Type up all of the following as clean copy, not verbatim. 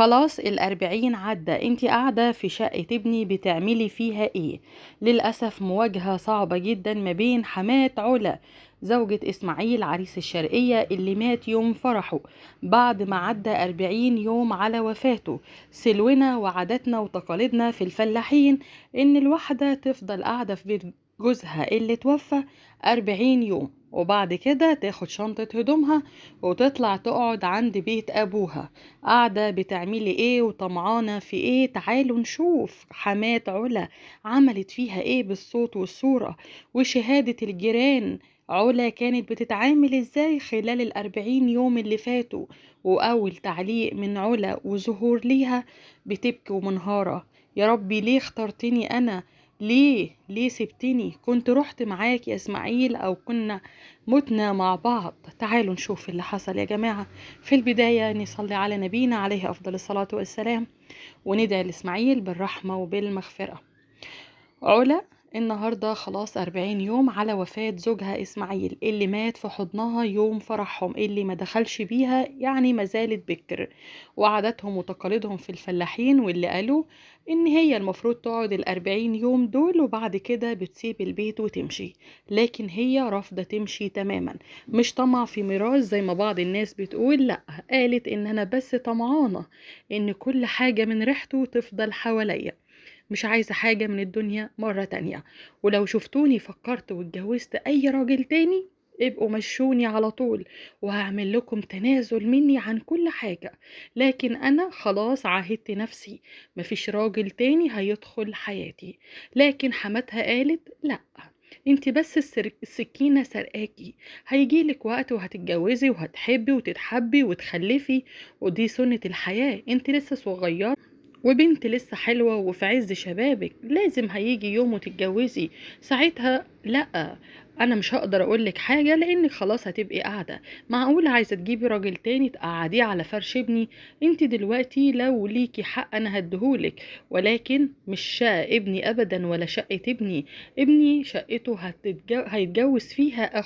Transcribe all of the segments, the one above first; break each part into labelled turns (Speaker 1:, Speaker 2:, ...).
Speaker 1: خلاص ال40 عدى، انتي قاعدة في شقة ابني بتعملي فيها ايه؟ للأسف مواجهة صعبة جدا ما بين حماة علا زوجة إسماعيل عريس الشرقية اللي مات يوم فرحه بعد ما عدى 40 يوم على وفاته. سلونا وعاداتنا وتقاليدنا في الفلاحين إن الواحدة تفضل قاعدة في بيت جوزها اللي توفى 40 يوم، وبعد كده تاخد شنطة هدومها وتطلع تقعد عند بيت أبوها. قاعدة بتعملي ايه وطمعانة في ايه؟ تعالوا نشوف حماة علا عملت فيها ايه بالصوت والصورة وشهادة الجيران. علا كانت بتتعامل ازاي خلال ال40 يوم اللي فاتوا، واول تعليق من علا وظهور ليها بتبكي ومنهارة: يا ربي ليه اخترتني انا؟ ليه سبتني؟ كنت رحت معاك يا اسماعيل او كنا متنا مع بعض. تعالوا نشوف اللي حصل يا جماعة. في البداية نصلي على نبينا عليه أفضل الصلاة والسلام وندعي لإسماعيل بالرحمة وبالمغفرة. علا النهاردة خلاص 40 يوم على وفاة زوجها إسماعيل اللي مات في حضنها يوم فرحهم، اللي ما دخلش بيها يعني ما زالت بكر. وعاداتهم وتقاليدهم في الفلاحين واللي قالوا إن هي المفروض تقعد ال40 يوم دول وبعد كده بتسيب البيت وتمشي، لكن هي رافضة تمشي تماما. مش طمع في ميراث زي ما بعض الناس بتقول، لأ، قالت إن أنا بس طمعانة إن كل حاجة من ريحته تفضل حواليا، مش عايزة حاجة من الدنيا مرة تانية. ولو شفتوني فكرت واتجوزت أي راجل تاني ابقوا مشوني على طول وهعمل لكم تنازل مني عن كل حاجة، لكن أنا خلاص عاهدت نفسي مفيش راجل تاني هيدخل حياتي. لكن حماتها قالت لأ، انت بس السكينة سرقاكي، هيجيلك وقت وهتتجوزي وهتحبي وتتحبي وتخلفي، ودي سنة الحياة. انت لسه صغيرة وبنت لسه حلوة وفي عز شبابك، لازم هيجي يوم وتتجوزي. ساعتها لأ، انا مش هقدر اقولك حاجة لانك خلاص هتبقي قاعدة. معقول عايزة تجيبي راجل تاني تقعديه على فرش ابني؟ انت دلوقتي لو ليكي حق انا هديهولك، ولكن مش شقة ابني ابدا ولا شقة ابني. ابني شقته هيتجوز فيها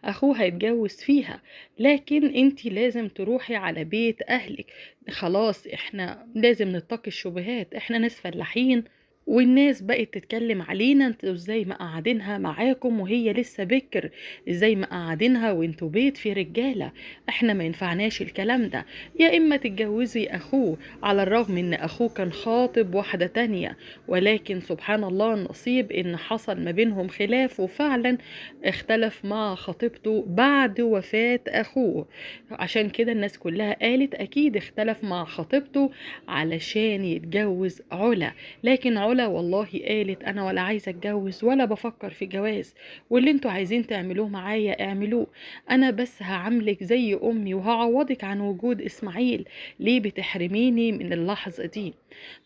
Speaker 1: اخوه هيتجوز فيها، لكن انت لازم تروحي على بيت اهلك. خلاص احنا لازم نتقي الشبهات، احنا ناس فلاحين والناس بقت تتكلم علينا انتوا ازاي مقعدينها معاكم وهي لسه بكر، ازاي مقعدينها وانتوا بيت في رجالة. احنا ما ينفعناش الكلام ده. يا اما تتجوزي اخوه، على الرغم ان اخوه كان خاطب واحدة تانية، ولكن سبحان الله النصيب ان حصل ما بينهم خلاف وفعلا اختلف مع خطيبته بعد وفاة اخوه. عشان كده الناس كلها قالت اكيد اختلف مع خطيبته علشان يتجوز علا. لكن علا والله قالت انا ولا عايزه اتجوز ولا بفكر في جواز، واللي انتوا عايزين تعملوه معايا اعملوه، انا بس هعاملك زي امي وهعوضك عن وجود اسماعيل. ليه بتحرميني من اللحظه دي؟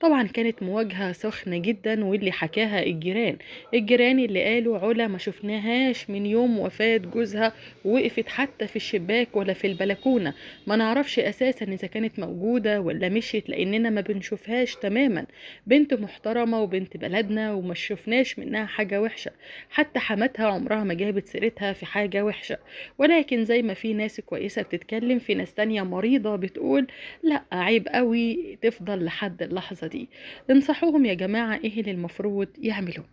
Speaker 1: طبعا كانت مواجهه سخنه جدا، واللي حكاها الجيران اللي قالوا علا ما شفناهاش من يوم وفاه جوزها وقفت حتى في الشباك ولا في البلكونه، ما نعرفش اساسا اذا كانت موجوده ولا مشيت لاننا ما بنشوفهاش تماما. بنت محترمة وبنت بلدنا وما شفناش منها حاجة وحشة، حتى حماتها عمرها ما جابت سيرتها في حاجة وحشة. ولكن زي ما في ناس كويسة بتتكلم، في ناس تانية مريضة بتقول لا، عيب قوي تفضل لحد اللحظة دي. انصحوهم يا جماعة ايه اللي المفروض يعملوا.